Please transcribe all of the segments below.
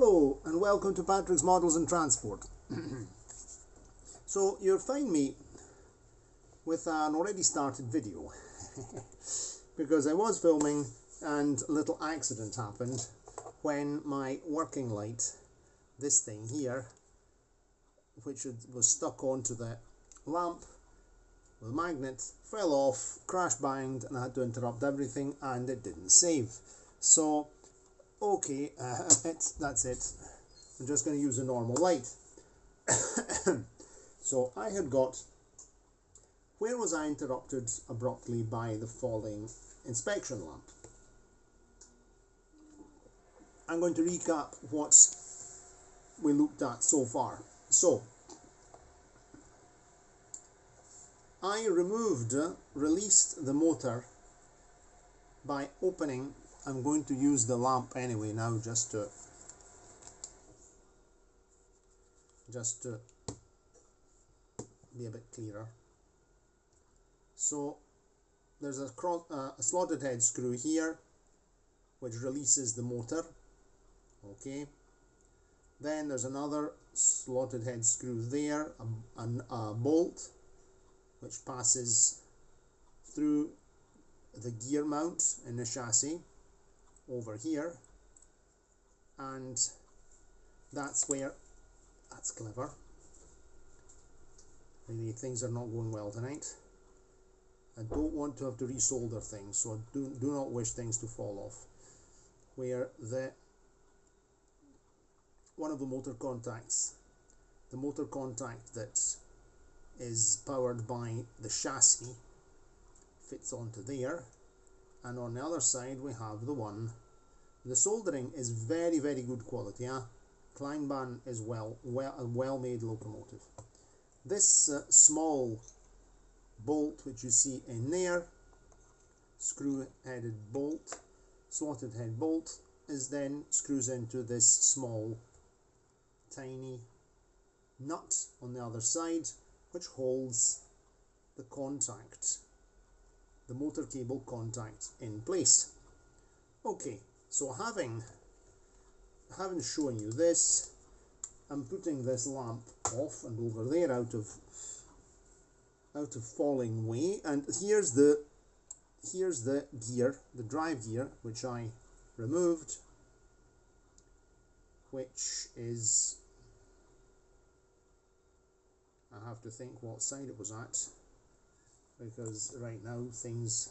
Hello and welcome to Patrick's Models and Transport. So you'll find me with an already started video because I was filming and a little accident happened when my working light, this thing here, which was stuck onto the lamp with a magnet, fell off, crash banged, and I had to interrupt everything and it didn't save. So okay, that's it. I'm just going to use a normal light. So I had got, where was I interrupted abruptly by the falling inspection lamp? I'm going to recap what we looked at so far. So I released the motor by opening. I'm going to use the lamp anyway now just to be a bit clearer. So there's a slotted head screw here which releases the motor. Okay, then there's another slotted head screw there, a bolt which passes through the gear mount in the chassis over here, and that's clever. Really, things are not going well tonight. I don't want to have to resolder things, so I do not wish things to fall off. Where one of the motor contacts, the motor contact that is powered by the chassis, fits onto there, and on the other side we have the one. The soldering is very good quality. Kleinbahn is a well made locomotive. This small bolt which you see in there, screw headed bolt, slotted head bolt, is then screws into this small tiny nut on the other side which holds the contact, the motor cable contact, in place. Okay, so having shown you this, I'm putting this lamp off and over there out of falling way, and here's the gear, the drive gear, which I removed, which is, I have to think what side it was at, because right now things,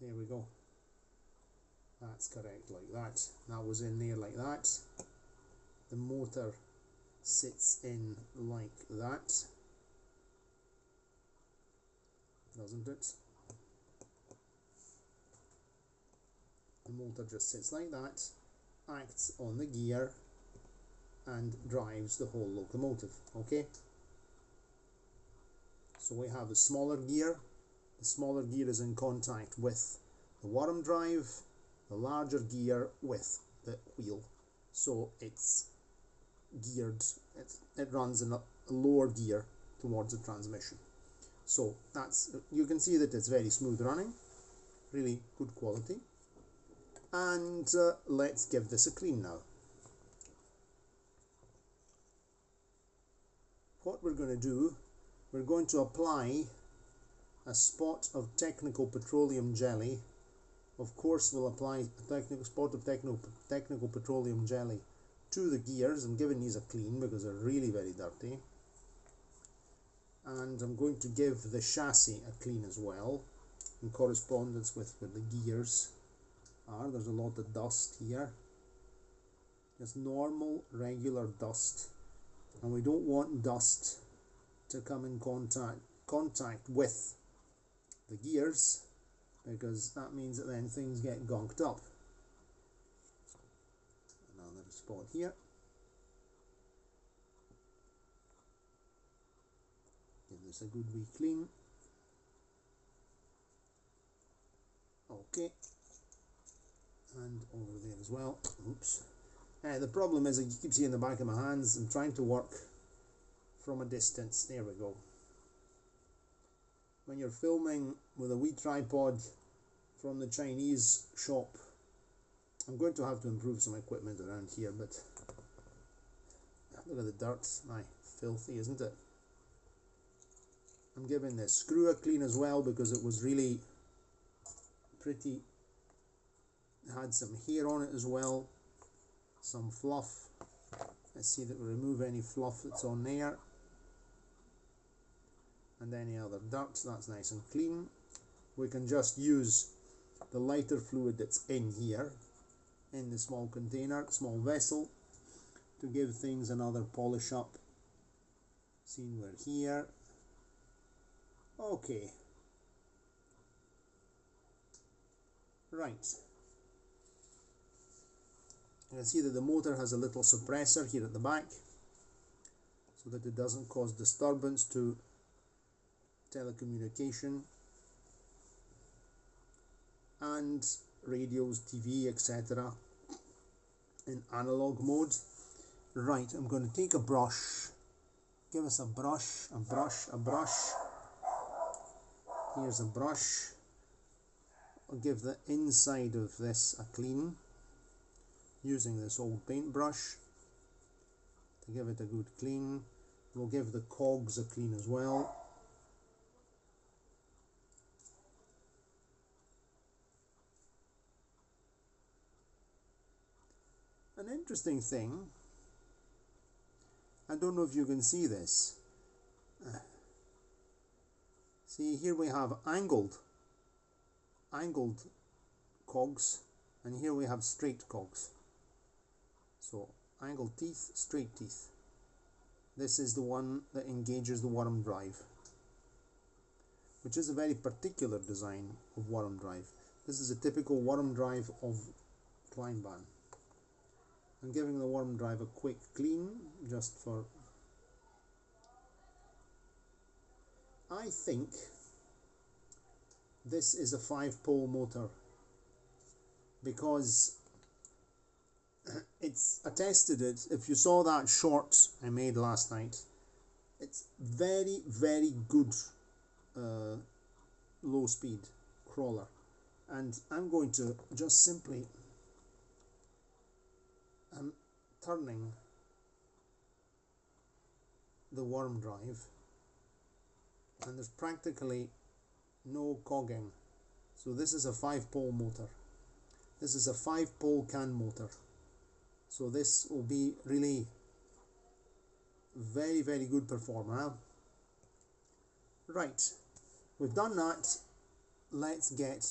there we go, that's correct, like that. That was in there like that. The motor sits in like that, doesn't it? The motor just sits like that, acts on the gear and drives the whole locomotive. Okay, so we have a smaller gear. The smaller gear is in contact with the worm drive, the larger gear with the wheel, so it's geared, it runs in a lower gear towards the transmission. So that's, you can see that it's very smooth running, really good quality. And let's give this a clean now. What we're going to do, we're going to apply a spot of technical petroleum jelly. Of course, we'll apply a spot of technical petroleum jelly to the gears. I'm giving these a clean because they're really very dirty. And I'm going to give the chassis a clean as well, in correspondence with where the gears are. There's a lot of dust here. Just normal, regular dust. And we don't want dust to come in contact with the gears, because that means that then things get gunked up. Another spot here. Give this a good wee clean. Okay, and over there as well. Oops. The problem is that you keep seeing the back of my hands. I'm trying to work from a distance. There we go. When you're filming with a wee tripod from the Chinese shop, I'm going to have to improve some equipment around here, but look at the dirt. My, filthy, isn't it? I'm giving this screw a clean as well because it was really pretty, had some hair on it as well, some fluff. Let's see that we remove any fluff that's on there and any other dirt. That's nice and clean. We can just use the lighter fluid that's in here, in the small container, small vessel, to give things another polish up. See, we're here. Okay. Right. You can see that the motor has a little suppressor here at the back so that it doesn't cause disturbance to telecommunication and radios, TV, etc. in analog mode. Right, I'm going to take a brush. Give us a brush, a brush, a brush. Here's a brush. I'll give the inside of this a clean using this old paintbrush to give it a good clean. We'll give the cogs a clean as well. An interesting thing, I don't know if you can see this. See, here we have angled cogs, and here we have straight cogs. So angled teeth, straight teeth. This is the one that engages the worm drive, which is a very particular design of worm drive. This is a typical worm drive of Kleinbahn. I'm giving the worm drive a quick clean just for... I think this is a 5-pole motor because it's, I tested it. If you saw that short I made last night, it's very, very good low speed crawler, and I'm going to just simply, I'm turning the worm drive and there's practically no cogging. So this is a 5-pole motor. This is a 5-pole can motor. So this will be really very, very good performer. Huh? Right, we've done that. Let's get,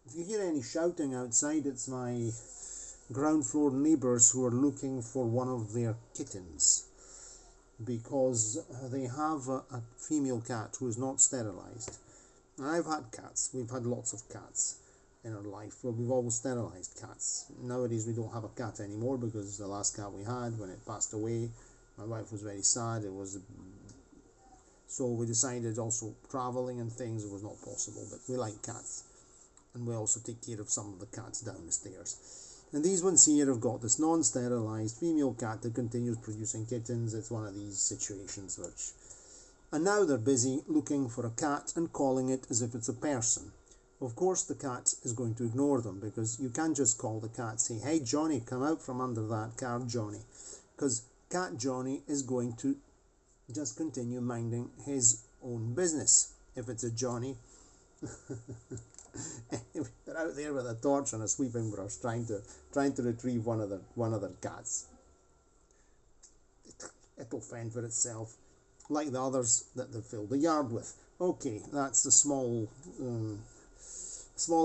if you hear any shouting outside, it's my ground floor neighbours who are looking for one of their kittens, because they have a female cat who is not sterilised. I've had cats, we've had lots of cats in our life, but we've always sterilised cats. Nowadays we don't have a cat anymore because the last cat we had, when it passed away, my wife was very sad. It was, so we decided also travelling and things, it was not possible, but we like cats, and we also take care of some of the cats down the stairs. And these ones here have got this non-sterilised female cat that continues producing kittens. It's one of these situations which... And now they're busy looking for a cat and calling it as if it's a person. Of course the cat is going to ignore them, because you can't just call the cat, say, "Hey Johnny, come out from under that car, Johnny," because Cat Johnny is going to just continue minding his own business. If it's a Johnny, they're out there with a torch and a sweeping brush trying to retrieve one of their cats. It'll fend for itself, like the others that they've filled the yard with. Okay, that's a small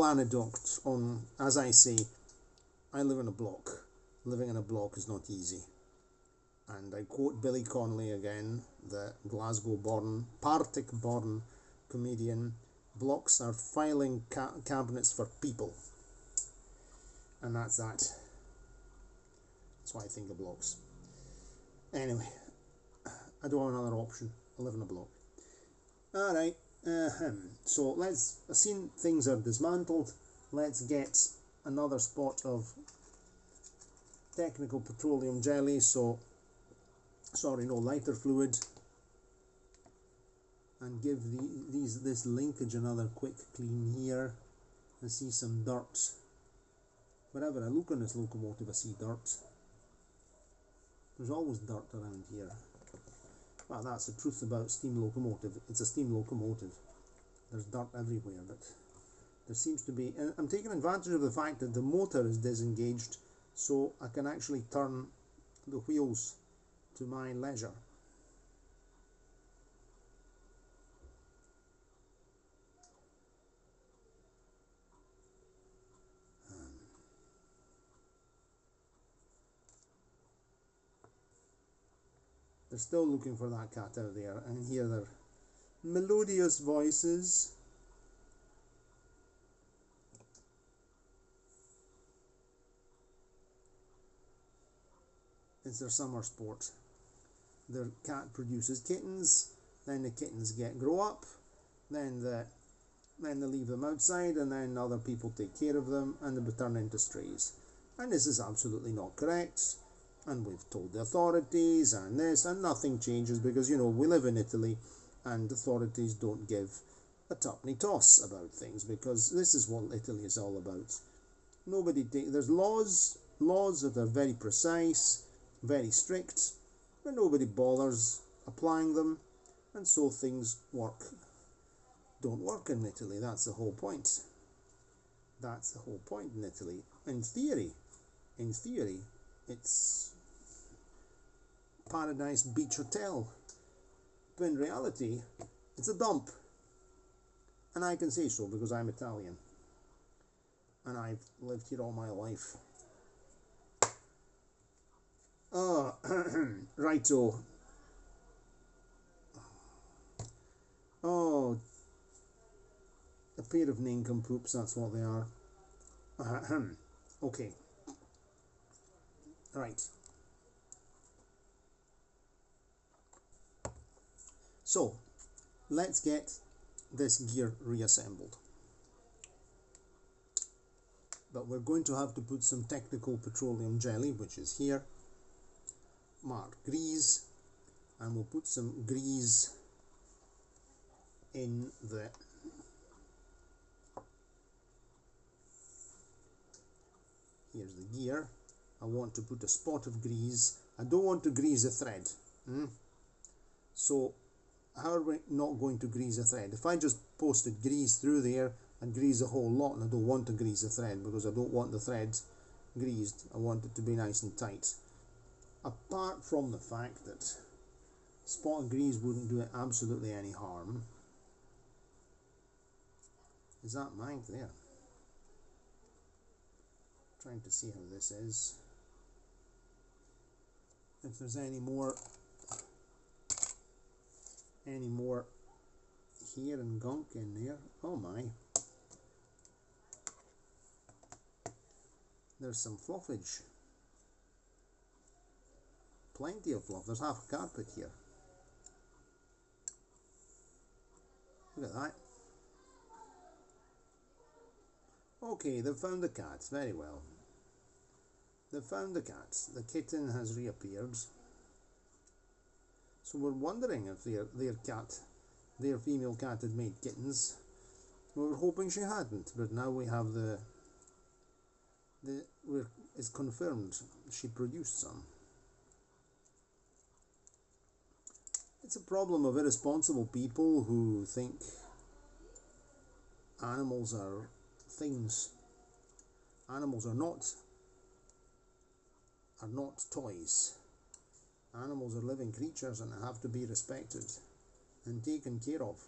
anecdote on, as I say, I live in a block. Living in a block is not easy. And I quote Billy Connolly again, the Glasgow-born, Partick-born comedian: blocks are filing cabinets for people. And that's that. That's why I think of blocks. Anyway, I don't have another option. I live in a block. Alright, so let's, I've seen things are dismantled. Let's get another spot of technical petroleum jelly, so, sorry, no, lighter fluid, and give this linkage another quick clean here. I see some dirt Wherever I look on this locomotive I see dirt. There's always dirt around here. Well, that's the truth about steam locomotive. It's a steam locomotive. There's dirt everywhere, but there seems to be, and I'm taking advantage of the fact that the motor is disengaged, so I can actually turn the wheels to my leisure. They're still looking for that cat out there, and hear their melodious voices. It's their summer sport. Their cat produces kittens, then the kittens grow up, then they leave them outside, and then other people take care of them, and they turn into strays. And this is absolutely not correct. And we've told the authorities and this, and nothing changes because, you know, we live in Italy and authorities don't give a tuppenny toss about things, because this is what Italy is all about. There's laws that are very precise, very strict, but nobody bothers applying them, and so things don't work in Italy. That's the whole point. That's the whole point in Italy. In theory, it's Paradise Beach Hotel, but in reality it's a dump, and I can say so because I'm Italian and I've lived here all my life. Righto. Oh, a pair of nincompoops, that's what they are. Okay, right. So, let's get this gear reassembled. But we're going to have to put some technical petroleum jelly, which is here, marked grease, and we'll put some grease in the here's the gear. I want to put a spot of grease. I don't want to grease a thread. So how are we not going to grease a thread? If I just posted grease through there and grease a whole lot, and I don't want to grease a thread because I don't want the thread greased, I want it to be nice and tight. Apart from the fact that a spot of grease wouldn't do it absolutely any harm. Is that mine there? Trying to see how this is. If there's any more hair and gunk in there. Oh my. There's some fluffage. Plenty of fluff. There's half a carpet here. Look at that. Okay, they've found the cat. Very well. They've found the cat. The kitten has reappeared. So we're wondering if their female cat had made kittens. We were hoping she hadn't, but now we have it's confirmed she produced some. It's a problem of irresponsible people who think animals are things. Animals are not toys. Animals are living creatures and have to be respected and taken care of.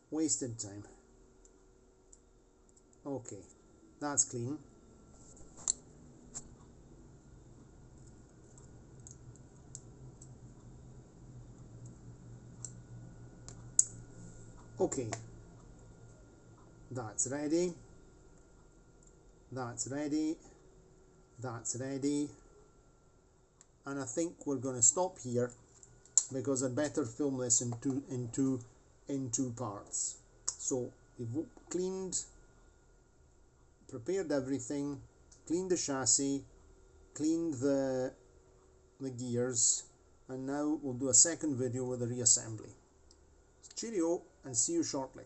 Wasted time. Okay, that's clean. Okay, that's ready. That's ready. That's ready. And I think we're going to stop here because I'd better film this in two parts. So we've cleaned, prepared everything, cleaned the chassis, cleaned the gears, and now we'll do a second video with the reassembly. Cheerio, and see you shortly.